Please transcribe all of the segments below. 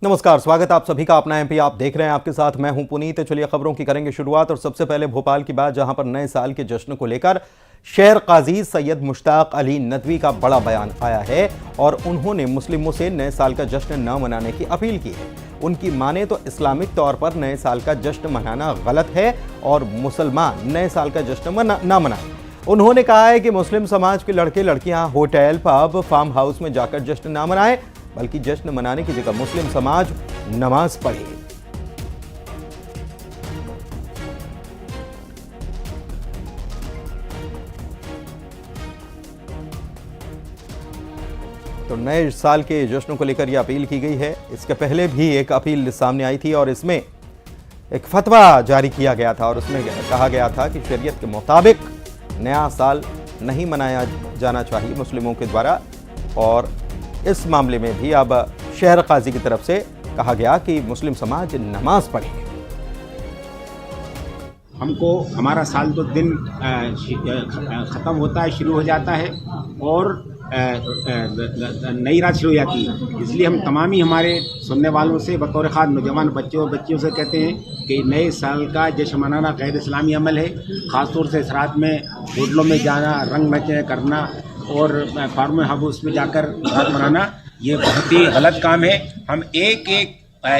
नमस्कार, स्वागत आप सभी का अपना एमपी। आप देख रहे हैं, आपके साथ मैं हूं पुनीत। चलिए खबरों की करेंगे शुरुआत। और सबसे पहले भोपाल की बात, जहां पर नए साल के जश्न को लेकर शहर काजी सैयद मुश्ताक अली नदवी का बड़ा बयान आया है और उन्होंने मुस्लिमों से नए साल का जश्न न मनाने की अपील की है। उनकी माने तो इस्लामिक तौर पर नए साल का जश्न मनाना गलत है और मुसलमान नए साल का जश्न न मनाएं। उन्होंने कहा है कि मुस्लिम समाज के लड़के लड़कियां होटल, पब, फार्म हाउस में जाकर जश्न न मनाएं, बल्कि जश्न मनाने की जगह मुस्लिम समाज नमाज पढ़े। तो नए साल के जश्न को लेकर यह अपील की गई है। इसके पहले भी एक अपील सामने आई थी और इसमें एक फतवा जारी किया गया था और उसमें कहा गया था कि शरीयत के मुताबिक नया साल नहीं मनाया जाना चाहिए मुस्लिमों के द्वारा। और इस मामले में भी अब शहर काजी की तरफ से कहा गया कि मुस्लिम समाज नमाज पढ़े। हमको हमारा साल तो दिन ख़त्म होता है, शुरू हो जाता है और नई रात शुरू हो जाती है। इसलिए हम तमाम ही हमारे सुनने वालों से बतौर ख़ास नौजवान बच्चों और बच्चियों से कहते हैं कि नए साल का जश्न मनाना गैर इस्लामी अमल है। ख़ास तौर से इस रात में होटलों में जाना, रंग मैचे करना और फार्म हाउस में जाकर रात मनाना, ये बहुत ही गलत काम है। हम एक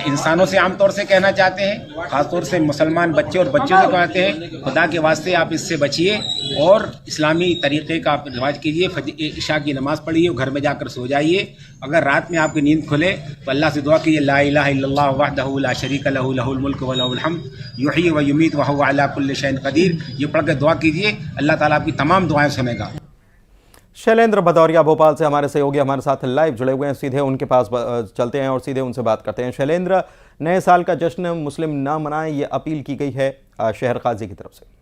इंसानों से आमतौर से कहना चाहते हैं, खासतौर से मुसलमान बच्चे और बच्चों से कहते हैं, खुदा के वास्ते आप इससे बचिए और इस्लामी तरीक़े का आप रिवाज कीजिए। इशा की नमाज़ पढ़िए, घर में जाकर सो जाइए। अगर रात में आपकी नींद खुले तो अल्लाह से दुआ कीजिए, ला इलाहा इल्लल्लाह वहदहु ला शरीका लहू लहुल मुल्क व लहुल हम्द युहयी व युमीत व हुवा अला कुल्लि शैइन क़दीर। ये पढ़ कर दुआ कीजिए, अल्लाह ताला आपकी तमाम दुआएं सुनेगा। शैलेंद्र भदौरिया भोपाल से हमारे सहयोगी हमारे साथ लाइव जुड़े हुए हैं। सीधे उनके पास चलते हैं और सीधे उनसे बात करते हैं। शैलेंद्र, नए साल का जश्न मुस्लिम ना मनाएं, ये अपील की गई है शहर काजी की तरफ से।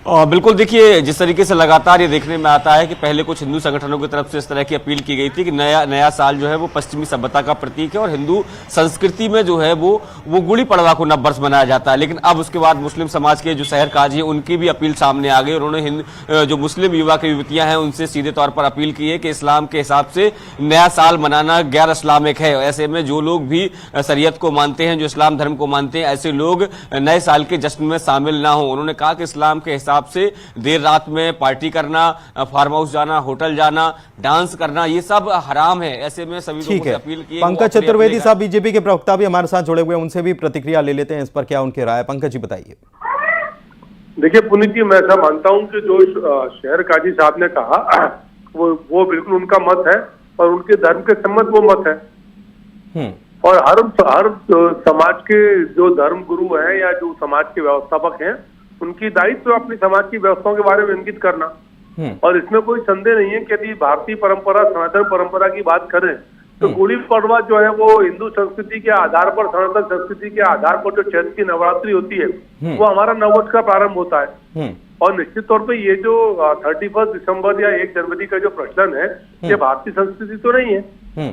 बिल्कुल, देखिए जिस तरीके से लगातार ये देखने में आता है कि पहले कुछ हिंदू संगठनों की तरफ से इस तरह की अपील की गई थी कि नया साल जो है वो पश्चिमी सभ्यता का प्रतीक है और हिंदू संस्कृति में जो है वो गुड़ी पड़वा को नव वर्ष मनाया जाता है। लेकिन अब उसके बाद मुस्लिम समाज के जो शहर काजी है उनकी भी अपील सामने आ गई। उन्होंने जो मुस्लिम युवा के युवतियां हैं उनसे सीधे तौर पर अपील की है कि इस्लाम के हिसाब से नया साल मनाना गैर इस्लामिक है। ऐसे में जो लोग भी शरीयत को मानते हैं, जो इस्लाम धर्म को मानते हैं, ऐसे लोग नए साल के जश्न में शामिल ना हो। उन्होंने कहा कि इस्लाम के हिसाब से देर रात में पार्टी करना, फार्म हाउस जाना, होटल जाना, डांस करना, ये सब हराम है। ऐसे में सभी लोगों से अपील की। पंकज चतुर्वेदी साहब बीजेपी के प्रवक्ता भी हमारे साथ जुड़े हुए हैं, उनसे भी प्रतिक्रिया ले लेते हैं इस पर, क्या उनकी राय। पंकज जी बताइए। देखिए पुनीत जी, मैं ऐसा मानता हूं कि जो शहर काजी साहब ने कहा वो बिल्कुल उनका मत है और उनके धर्म के सम्मत वो मत है। और हर समाज के जो धर्म गुरु हैं या जो समाज के व्यवस्थापक हैं, उनकी दायित्व अपनी समाज की व्यवस्थाओं के बारे में इंगित करना। और इसमें कोई संदेह नहीं है कि यदि भारतीय परंपरा, सनातन परंपरा की बात करें तो गुड़ी पड़वा जो है वो हिंदू संस्कृति के आधार पर, सनातन संस्कृति के आधार पर जो चैत्र की नवरात्रि होती है वो हमारा नववर्ष का प्रारंभ होता है। और निश्चित तौर पे ये जो 31 दिसंबर या 1 जनवरी का जो प्रचलन है, ये भारतीय संस्कृति तो नहीं है।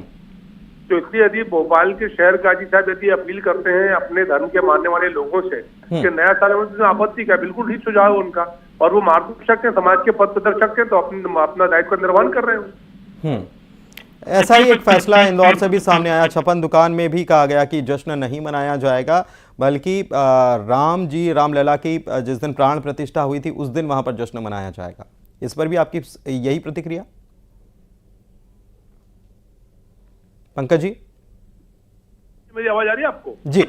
तो इसलिए यदि भोपाल के शहर काजी साहब यदि अपील करते हैं अपने धर्म के मानने वाले लोगों से कि नया साल में आपत्ति क्या, बिल्कुल ठीक सुझाव उनका, और वो मार्गदर्शक है, समाज के पथ प्रदर्शक है, तो अपना दायित्व का निर्वहन कर रहे हैं। ऐसा ही एक फैसला इंदौर से भी सामने आया। छप्पन दुकान में भी कहा गया कि जश्न नहीं मनाया जाएगा, बल्कि रामलला की जिस दिन प्राण प्रतिष्ठा हुई थी उस दिन वहां पर जश्न मनाया जाएगा। इस पर भी आपकी यही प्रतिक्रिया? पंकज जी, मेरी आवाज आ रही है आपको? जी।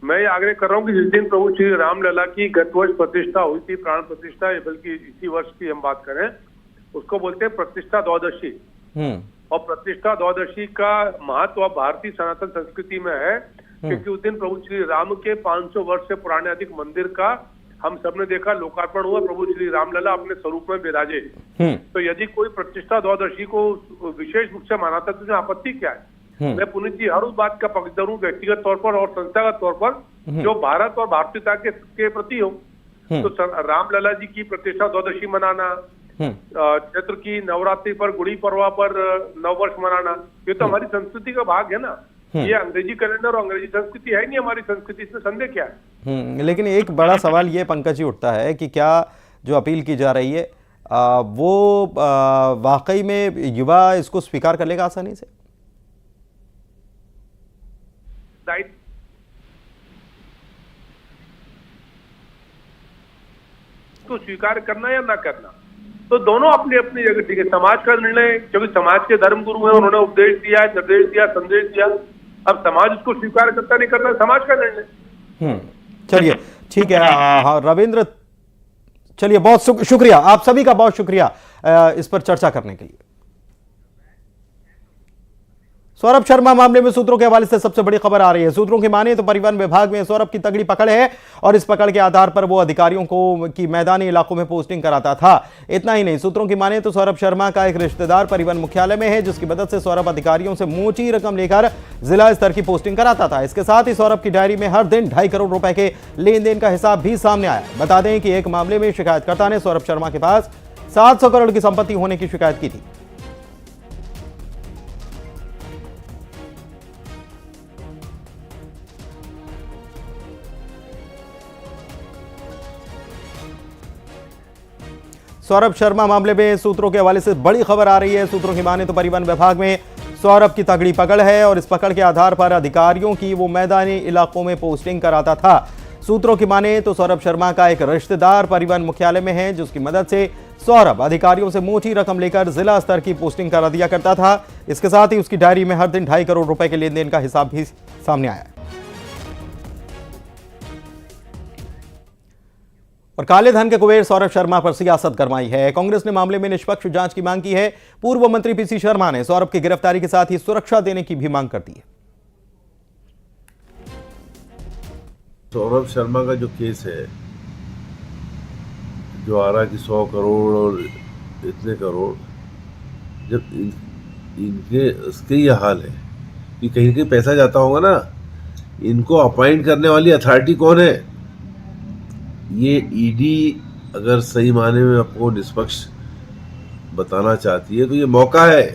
मैं ये आग्रह कर रहा हूँ कि जिस दिन प्रभु श्री रामलला की गत वर्ष प्रतिष्ठा हुई थी, प्राण प्रतिष्ठा, बल्कि इसी वर्ष की हम बात करें, उसको बोलते हैं प्रतिष्ठा द्वादशी। और प्रतिष्ठा द्वादशी का महत्व भारतीय सनातन संस्कृति में है, क्योंकि उस दिन प्रभु श्री राम के 500 वर्ष से पुराने अधिक मंदिर का हम सबने देखा लोकार्पण हुआ, प्रभु श्री रामलला अपने स्वरूप में विराजे। तो यदि कोई प्रतिष्ठा द्वादशी को विशेष रूप से मनाता है तो आपत्ति क्या है? मैं पुनीत जी हर उस बात का पक्षधर हूँ, व्यक्तिगत तौर पर और संस्थागत तौर पर, जो भारत और भारतीयता के प्रति हो। तो रामलला जी की प्रतिष्ठा द्वादशी मनाना, चैत्र की नवरात्रि पर, गुड़ी पड़वा पर नववर्ष मनाना, ये तो हमारी संस्कृति का भाग है ना। ये अंग्रेजी कैलेंडर और अंग्रेजी संस्कृति है नहीं हमारी संस्कृति, इसमें संदेह क्या है? लेकिन एक बड़ा सवाल ये पंकज जी उठता है कि क्या जो अपील की जा रही है वो वाकई में युवा इसको स्वीकार कर लेगा आसानी से? तो स्वीकार करना या ना करना, तो दोनों अपनी अपनी जगह ठीक है। समाज का निर्णय, क्योंकि समाज के धर्म गुरु हैं, उन्होंने उपदेश दिया है, निर्देश दिया, संदेश दिया। अब समाज उसको स्वीकार करता नहीं करता, समाज का निर्णय। चलिए ठीक है। हाँ रविंद्र, चलिए बहुत शुक्रिया, आप सभी का बहुत शुक्रिया इस पर चर्चा करने के लिए। सौरभ शर्मा मामले में सूत्रों के हवाले से सबसे बड़ी खबर आ रही है। सूत्रों की माने तो परिवहन विभाग में सौरभ की तगड़ी पकड़ है और इस पकड़ के आधार पर वो अधिकारियों को की मैदानी इलाकों में पोस्टिंग कराता था। इतना ही नहीं, सूत्रों की माने तो सौरभ शर्मा का एक रिश्तेदार परिवहन मुख्यालय में है, जिसकी मदद से सौरभ अधिकारियों से मोटी रकम लेकर जिला स्तर की पोस्टिंग कराता था। इसके साथ ही सौरभ की डायरी में हर दिन 2.5 करोड़ रुपए के लेन देन का हिसाब भी सामने आया। बता दें कि एक मामले में शिकायतकर्ता ने सौरभ शर्मा के पास 700 करोड़ की संपत्ति होने की शिकायत की थी। सौरभ शर्मा मामले में सूत्रों के हवाले से बड़ी खबर आ रही है। सूत्रों की माने तो परिवहन विभाग में सौरभ की तगड़ी पकड़ है और इस पकड़ के आधार पर अधिकारियों की वो मैदानी इलाकों में पोस्टिंग कराता था। सूत्रों की माने तो सौरभ शर्मा का एक रिश्तेदार परिवहन मुख्यालय में है, जिसकी मदद से सौरभ अधिकारियों से मोटी रकम लेकर जिला स्तर की पोस्टिंग करा दिया करता था। इसके साथ ही उसकी डायरी में हर दिन 2.5 करोड़ रुपए के लेन देन का हिसाब भी सामने आया। और काले धन के कुबेर सौरभ शर्मा पर सियासत गरमाई है। कांग्रेस ने मामले में निष्पक्ष जांच की मांग की है। पूर्व मंत्री पीसी शर्मा ने सौरभ की गिरफ्तारी के साथ ही सुरक्षा देने की भी मांग कर दी है। सौरभ शर्मा का जो केस है, जो आ रहा कि 100 करोड़ और इतने करोड़, जब इनके उसके ये हाल है कि कहीं कहीं पैसा जाता होगा ना, इनको अपॉइंट करने वाली अथॉरिटी कौन है? ये ईडी अगर सही माने में आपको निष्पक्ष बताना चाहती है तो ये मौका है।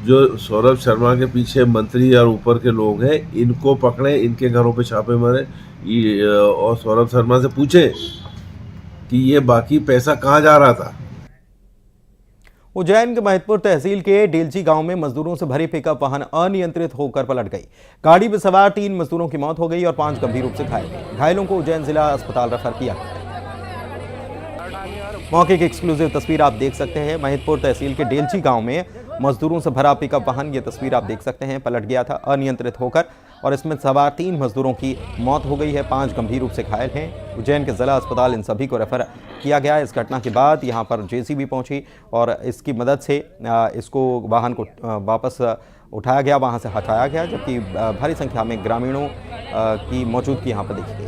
जो सौरभ शर्मा के पीछे मंत्री और ऊपर के लोग हैं, इनको पकड़े, इनके घरों पे छापे मारे और सौरभ शर्मा से पूछे कि ये बाकी पैसा कहाँ जा रहा था। उज्जैन के महतपुर तहसील के डेलची गांव में मजदूरों से भरी पिकअप वाहन अनियंत्रित होकर पलट गई। गाड़ी में सवार 3 मजदूरों की मौत हो गई और 5 गंभीर रूप से घायल हुए। घायलों को उज्जैन जिला अस्पताल रेफर किया गया। मौके की एक्सक्लूसिव तस्वीर आप देख सकते हैं। महतपुर तहसील के डेलची गांव में मजदूरों से भरा पिकअप वाहन, ये तस्वीर आप देख सकते हैं, पलट गया था अनियंत्रित होकर और इसमें सवार 3 मजदूरों की मौत हो गई है, 5 गंभीर रूप से घायल हैं। उज्जैन के जिला अस्पताल इन सभी को रेफर किया गया। इस घटना के बाद यहां पर जेसीबी पहुंची और इसकी मदद से इसको वाहन को वापस उठाया गया, वहां से हटाया गया, जबकि भारी संख्या में ग्रामीणों की मौजूदगी यहां पर देखी गई।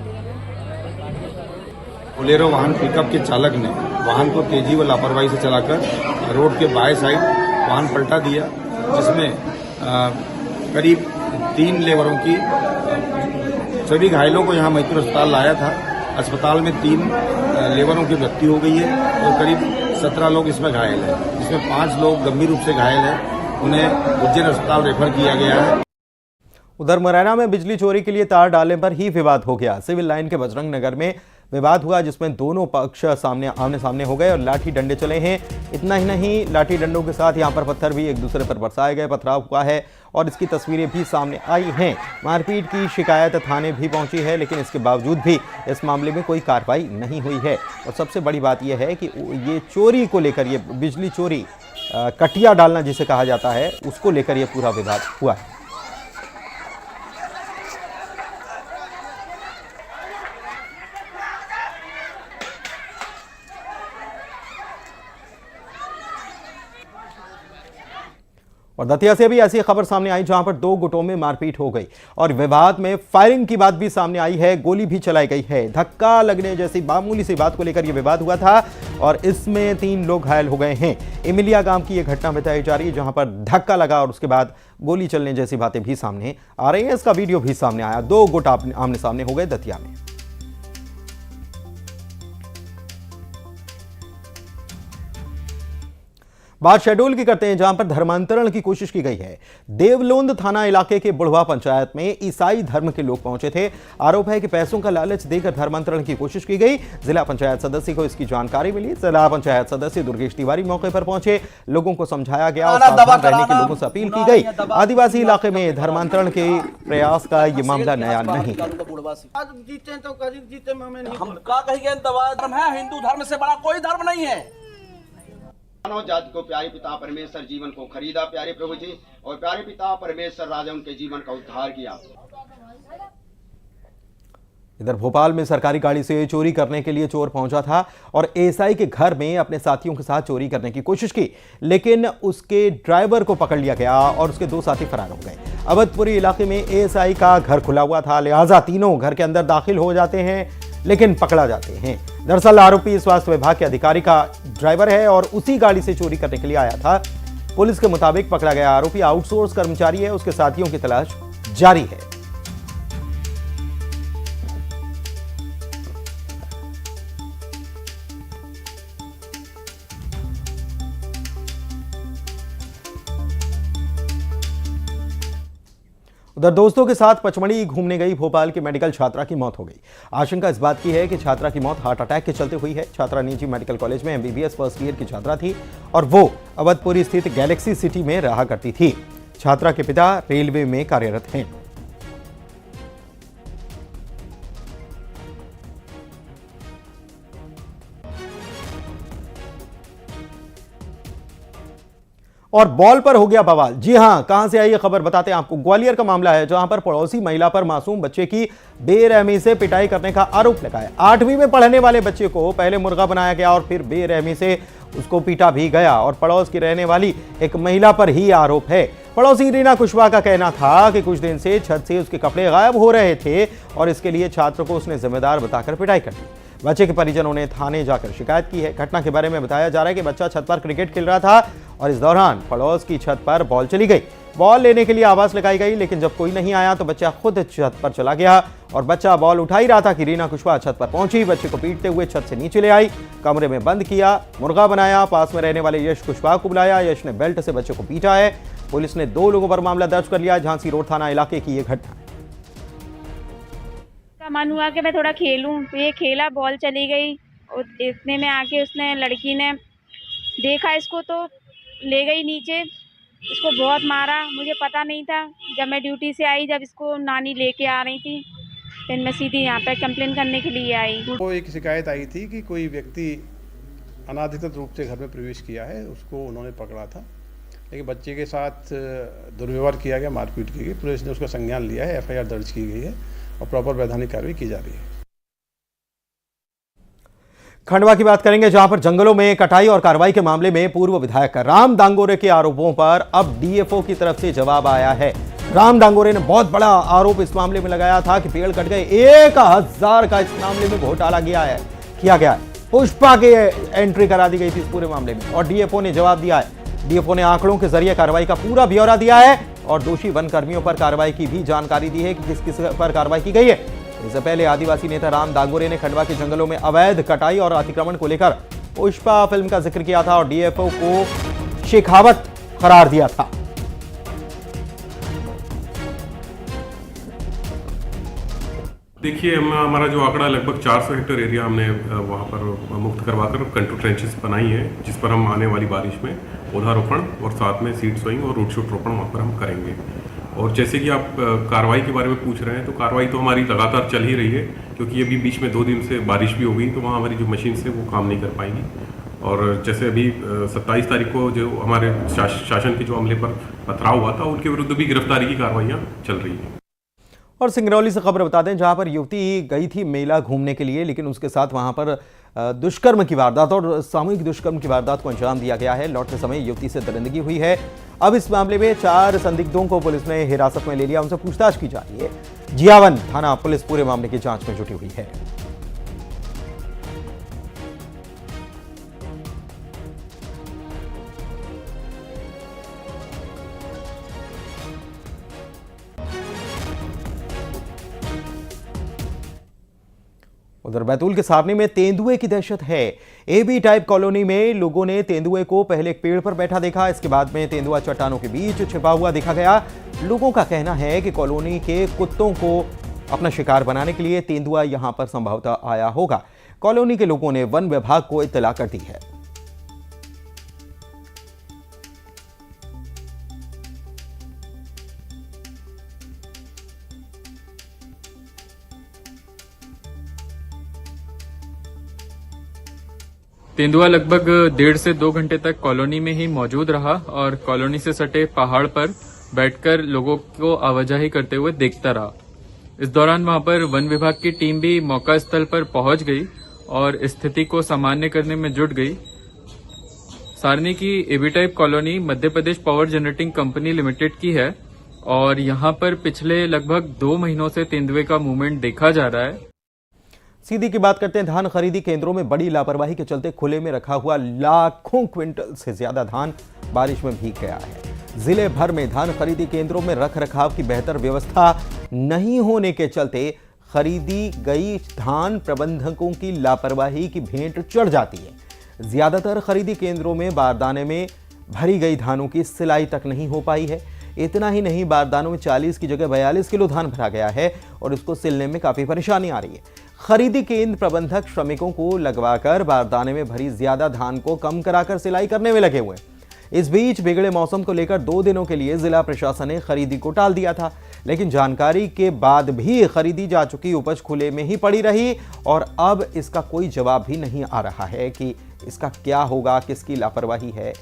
बोलेरो वाहन पिकअप के चालक ने वाहन को तेजी व लापरवाही से चलाकर रोड के बाएं साइड वाहन पलटा दिया, जिसमें करीब 3 लेबरों की, सभी घायलों को यहां महतपुर अस्पताल लाया था। अस्पताल में 3 लेबरों की मृत्यु हो गई है और करीब 17 लोग इसमें घायल हैं, जिसमें 5 लोग गंभीर रूप से घायल हैं। उन्हें उज्जैन अस्पताल रेफर किया गया है। उधर मुरैना में बिजली चोरी के लिए तार डालने पर ही विवाद हो गया। सिविल लाइन के बजरंग नगर में विवाद हुआ, जिसमें दोनों पक्ष आमने सामने हो गए और लाठी डंडे चले हैं। इतना ही नहीं, लाठी डंडों के साथ यहां पर पत्थर भी एक दूसरे पर बरसाए गए, पथराव हुआ है और इसकी तस्वीरें भी सामने आई हैं। मारपीट की शिकायत थाने भी पहुंची है, लेकिन इसके बावजूद भी इस मामले में कोई कार्रवाई नहीं हुई है। और सबसे बड़ी बात यह है कि ये चोरी को लेकर, ये बिजली चोरी, कटिया डालना जिसे कहा जाता है, उसको लेकर यह पूरा विवाद हुआ है। और दतिया से भी ऐसी खबर सामने आई, जहां पर 2 गुटों में मारपीट हो गई और विवाद में फायरिंग की बात भी सामने आई है, गोली भी चलाई गई है। धक्का लगने जैसी मामूली सी बात को लेकर यह विवाद हुआ था और इसमें 3 लोग घायल हो गए हैं। इमिलिया गांव की यह घटना बताई जा रही है, जहां पर धक्का लगा और उसके बाद गोली चलने जैसी बातें भी सामने आ रही हैं। इसका वीडियो भी सामने आया। 2 गुट आमने सामने हो गए दतिया में। बात शेड्यूल की करते हैं, जहां पर धर्मांतरण की कोशिश की गई है। देवलोंद थाना इलाके के बुढ़वा पंचायत में ईसाई धर्म के लोग पहुंचे थे। आरोप है कि पैसों का लालच देकर धर्मांतरण की कोशिश की गई। जिला पंचायत सदस्य को इसकी जानकारी मिली। जिला पंचायत सदस्य दुर्गेश तिवारी मौके पर पहुंचे, लोगों को समझाया गया और सावधान रहने की लोगों से अपील की गई। आदिवासी इलाके में धर्मांतरण के प्रयास का ये मामला नया नहीं है। जीते तो करीब जीते में नहीं, हम का कहिए धर्म है, हिंदू धर्म से बड़ा कोई धर्म नहीं है। मानव जाति को प्यारे पिता परमेश्वर जीवन को खरीदा प्यारे प्रभु जी, और प्यारे पिता परमेश्वर राजा उनके जीवन का उद्धार किया। इधर भोपाल में सरकारी गाड़ी से चोरी करने के लिए चोर पहुंचा था और एएसआई के घर में अपने साथियों के साथ चोरी करने की कोशिश की, लेकिन उसके ड्राइवर को पकड़ लिया गया और उसके 2 साथी फरार हो गए। अवधपुरी इलाके में एएसआई का घर खुला हुआ था, लिहाजा तीनों घर के अंदर दाखिल हो जाते हैं लेकिन पकड़ा जाते हैं। दरअसल आरोपी स्वास्थ्य विभाग के अधिकारी का ड्राइवर है और उसी गाड़ी से चोरी करने के लिए आया था। पुलिस के मुताबिक पकड़ा गया आरोपी आउटसोर्स कर्मचारी है, उसके साथियों की तलाश जारी है। उधर दोस्तों के साथ पचमढ़ी घूमने गई भोपाल की मेडिकल छात्रा की मौत हो गई। आशंका इस बात की है कि छात्रा की मौत हार्ट अटैक के चलते हुई है। छात्रा निजी मेडिकल कॉलेज में एमबीबीएस फर्स्ट ईयर की छात्रा थी और वो अवधपुरी स्थित गैलेक्सी सिटी में रहा करती थी। छात्रा के पिता रेलवे में कार्यरत हैं। और बॉल पर हो गया बवाल। जी हां, कहां से आई ये खबर बताते हैं आपको। ग्वालियर का मामला है, जहां पर पड़ोसी महिला पर मासूम बच्चे की बेरहमी से पिटाई करने का आरोप लगाया। 8वीं में पढ़ने वाले बच्चे को पहले मुर्गा बनाया गया और फिर बेरहमी से उसको पीटा भी गया और पड़ोस की रहने वाली एक महिला पर ही आरोप है। पड़ोसी रीना कुशवाहा का कहना था कि कुछ दिन से छत से उसके कपड़े गायब हो रहे थे और इसके लिए छात्र को उसने जिम्मेदार बताकर पिटाई कर दी। बच्चे के परिजनों ने थाने जाकर शिकायत की है। घटना के बारे में बताया जा रहा है कि बच्चा छत पर क्रिकेट खेल रहा था और इस दौरान पड़ोस की छत पर बॉल चली गई। बॉल लेने के लिए आवाज लगाई गई, लेकिन जब कोई नहीं आया तो बच्चा खुद छत पर चला गया और बच्चा बॉल उठा ही रहा था कि रीना कुशवाहा छत पर पहुंची। बच्चे को पीटते हुए छत से नीचे ले आई, कमरे में बंद किया, मुर्गा बनाया, पास में रहने वाले यश कुशवाहा को बुलाया। यश ने बेल्ट से बच्चे को पीटा है। पुलिस ने 2 लोगों पर मामला दर्ज कर लिया। झांसी रोड थाना इलाके की यह घटना। मन हुआ कि मैं थोड़ा खेलूं, तो ये खेला, बॉल चली गई और इतने में आके उसने लड़की ने देखा इसको तो ले गई नीचे, इसको बहुत मारा। मुझे पता नहीं था, जब मैं ड्यूटी से आई, जब इसको नानी लेके आ रही थी, फिर मैं सीधी यहाँ पे कंप्लेन करने के लिए आई। वो एक शिकायत आई थी कि कोई व्यक्ति अनाधिकृत रूप से घर में प्रवेश किया है, उसको उन्होंने पकड़ा था, लेकिन बच्चे के साथ दुर्व्यवहार किया गया, मारपीट की गई। पुलिस ने उसका संज्ञान लिया है, एफआईआर दर्ज की गई है और प्रॉपर वैधानिक कार्रवाई की जा रही है। खंडवा की बात करेंगे, जहां पर जंगलों में कटाई और कार्रवाई के मामले में पूर्व विधायक राम दांगोरे के आरोपों पर अब डीएफओ की तरफ से जवाब आया है। राम दांगोरे ने बहुत बड़ा आरोप इस मामले में लगाया था कि पेड़ कट गए। 1000 का इस मामले में घोटाला किया गया है। पुष्पा की एंट्री करा दी गई थी इस पूरे मामले में और डीएफओ ने जवाब दिया है। डीएफओ ने आंकड़ों के जरिए कार्रवाई का पूरा ब्यौरा दिया है और दोषी वन कर्मियों पर कार्रवाई की भी जानकारी दी है कि किस किस पर कार्रवाई की गई है। इससे पहले आदिवासी नेता राम दांगोरे ने खंडवा के जंगलों में अवैध कटाई और अतिक्रमण को लेकर पुष्पा फिल्म का जिक्र किया था और डीएफओ को शेखावत करार दिया था। देखिए, हमारा जो आंकड़ा लगभग 400 हेक्टेयर एरिया हमने वहाँ पर मुक्त करवाकर कंट्रोल ट्रेंचेस बनाई है, जिस पर हम आने वाली बारिश में पौधारोपण और साथ में सीड सोइंग और रूट शूट रोपण वहाँ पर हम करेंगे। और जैसे कि आप कार्रवाई के बारे में पूछ रहे हैं, तो कार्रवाई तो हमारी लगातार चल ही रही है, क्योंकि अभी बीच में 2 दिन से बारिश भी हो गई, तो वहाँ हमारी जो मशीन से वो काम नहीं कर पाएंगी। और जैसे अभी 27 तारीख को जो हमारे शासन के जो अमले पर पथराव हुआ था, उनके विरुद्ध भी गिरफ्तारी की कार्रवाइयाँ चल रही हैं। और सिंगरौली से खबर बता दें, जहां पर युवती गई थी मेला घूमने के लिए, लेकिन उसके साथ वहां पर दुष्कर्म की वारदात और सामूहिक दुष्कर्म की वारदात को अंजाम दिया गया है। लौटते समय युवती से दरिंदगी हुई है। अब इस मामले में 4 संदिग्धों को पुलिस ने हिरासत में ले लिया, उनसे पूछताछ की जा रही है। जियावन थाना पुलिस पूरे मामले की जांच में जुटी हुई है। उधर बैतूल के सारनी में तेंदुए की दहशत है। एबी टाइप कॉलोनी में लोगों ने तेंदुए को पहले एक पेड़ पर बैठा देखा, इसके बाद में तेंदुआ चट्टानों के बीच छिपा हुआ देखा गया। लोगों का कहना है कि कॉलोनी के कुत्तों को अपना शिकार बनाने के लिए तेंदुआ यहां पर संभवतः आया होगा। कॉलोनी के लोगों ने वन विभाग को इत्तला कर दी है। तेंदुआ लगभग 1.5 से 2 घंटे तक कॉलोनी में ही मौजूद रहा और कॉलोनी से सटे पहाड़ पर बैठकर लोगों को आवाजाही करते हुए देखता रहा। इस दौरान वहां पर वन विभाग की टीम भी मौका स्थल पर पहुंच गई और स्थिति को सामान्य करने में जुट गई। सारनी की AB type colony Madhya Pradesh power generating company limited की है और यहां पर पिछले लगभग 2 महीनों से तेंदुए का मूवमेंट देखा जा रहा है। सीधी की बात करते हैं धान खरीदी केंद्रों में बड़ी लापरवाही के चलते खुले में रखा हुआ लाखों क्विंटल से ज्यादा धान बारिश में भीग गया है। जिले भर में धान खरीदी केंद्रों में रख रखाव की बेहतर व्यवस्था नहीं होने के चलते खरीदी गई धान प्रबंधकों की लापरवाही की भेंट चढ़ जाती है। ज्यादातर खरीदी केंद्रों में बारदाने में भरी गई धानों की सिलाई तक नहीं हो पाई है। इतना ही नहीं, बारदानों में 40 की जगह 42 किलो धान भरा गया है और इसको सिलने में काफी परेशानी आ रही है। खरीदी केंद्र प्रबंधक श्रमिकों को लगवाकर बारदाने में भरी ज्यादा धान को कम कराकर सिलाई करने में लगे हुए। इस बीच बिगड़े मौसम को लेकर 2 दिनों के लिए जिला प्रशासन ने खरीदी को टाल दिया था, लेकिन जानकारी के बाद भी खरीदी जा चुकी उपज खुले में ही पड़ी रही और अब इसका कोई जवाब भी नहीं आ रहा है कि इसका क्या होगा, किसकी लापरवाही है,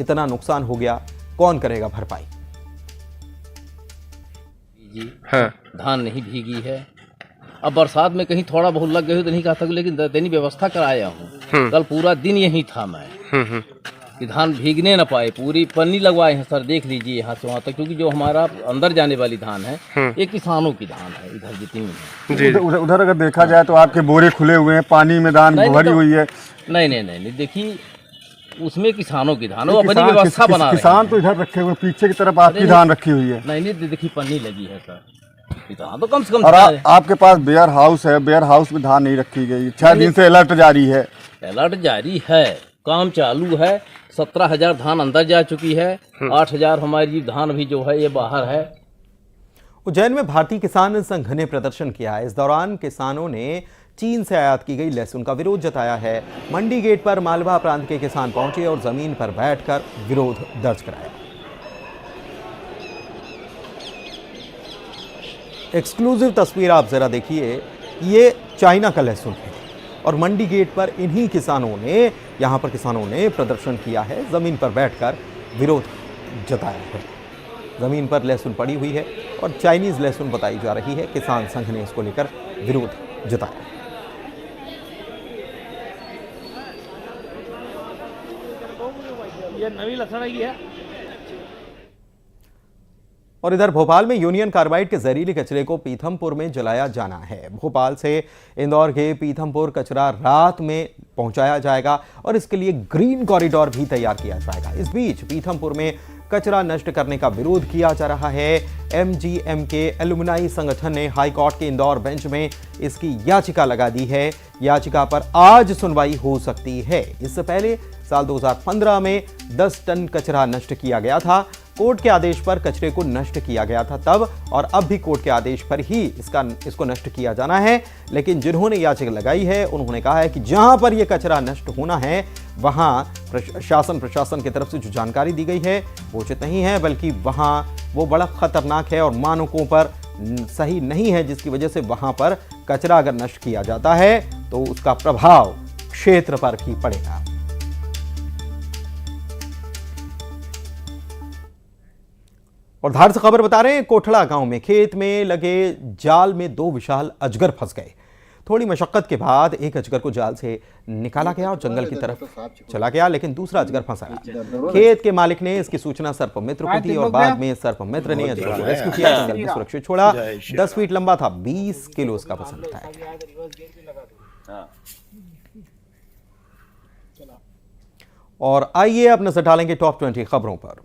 इतना नुकसान हो गया, कौन करेगा भरपाई। हाँ। धान नहीं भीगी है, अब बरसात में कहीं थोड़ा बहुत लग गई तो नहीं कहा था, लेकिन दैनिक व्यवस्था कराया हूँ। कल पूरा दिन यही था मैं कि धान भीगने न पाए। पूरी पन्नी लगवाए हैं सर, देख लीजिए यहाँ से वहाँ तक, क्योंकि जो हमारा अंदर जाने वाली धान है ये किसानों की धान है। इधर जितनी है उधर अगर देखा जाए तो आपके बोरे खुले हुए हैं, पानी में धान भरी हुई है। नहीं, देखिए उसमें किसानों की धान, वो अपनी व्यवस्था बना रहे हैं। किसान तो इधर रखे हुए, पीछे की तरफ आपकी धान रखी हुई है। नहीं, देखिए पन्नी लगी है सर, तो कम से कम। और आपके पास वेयर हाउस है, वेयर हाउस में धान नहीं रखी गई। 6 दिन से अलर्ट जारी है। अलर्ट जारी है, काम चालू है। 17,000 धान अंदर जा चुकी है, 8,000 हमारी धान भी जो है ये बाहर है। उज्जैन में भारतीय किसान संघ ने प्रदर्शन किया है। इस दौरान किसानों ने चीन से आयात की गई लहसुन का विरोध जताया है। मंडी गेट पर मालवा प्रांत के किसान पहुंचे और जमीन पर बैठकर विरोध दर्ज कराया। एक्सक्लूसिव तस्वीर आप जरा देखिए, ये चाइना का लहसुन है और मंडी गेट पर इन्हीं किसानों ने, यहां पर किसानों ने प्रदर्शन किया है, जमीन पर बैठकर विरोध जताया है। जमीन पर लहसुन पड़ी हुई है और चाइनीज लहसुन बताई जा रही है। किसान संघ ने इसको लेकर विरोध जताया। ये नवी लहसुन है। और इधर भोपाल में यूनियन कार्बाइड के जहरीले कचरे को पीथमपुर में जलाया जाना है। भोपाल से इंदौर के पीथमपुर कचरा रात में पहुंचाया जाएगा और इसके लिए ग्रीन कॉरिडोर भी तैयार किया जाएगा। इस बीच पीथमपुर में कचरा नष्ट करने का विरोध किया जा रहा है। एमजीएम के एलुमनाई संगठन ने हाईकोर्ट के इंदौर बेंच में इसकी याचिका लगा दी है। याचिका पर आज सुनवाई हो सकती है। इससे पहले साल 2015 में 10 टन कचरा नष्ट किया गया था। कोर्ट के आदेश पर कचरे को नष्ट किया गया था तब, और अब भी कोर्ट के आदेश पर ही इसको नष्ट किया जाना है। लेकिन जिन्होंने याचिका लगाई है उन्होंने कहा है कि जहां पर यह कचरा नष्ट होना है वहां शासन प्रशासन की तरफ से जो जानकारी दी गई है वो उचित नहीं है, बल्कि वहां वो बड़ा खतरनाक है और मानकों पर सही नहीं है, जिसकी वजह से वहां पर कचरा अगर नष्ट किया जाता है तो उसका प्रभाव क्षेत्र पर ही पड़ेगा। और धार से खबर बता रहे हैं, कोठड़ा गांव में खेत में लगे जाल में 2 विशाल अजगर फंस गए। थोड़ी मशक्कत के बाद एक अजगर को जाल से निकाला गया और जंगल की तरफ चला गया, लेकिन दूसरा अजगर फंसा गया। खेत के मालिक ने इसकी सूचना सर्प मित्र को दी और बाद में सर्प मित्र ने अजगर को रेस्क्यू किया, जंगल में सुरक्षित छोड़ा। 10 फीट लंबा था, 20 किलो इसका वजन था। और आइए अब नजर डालेंगे टॉप 20 खबरों पर।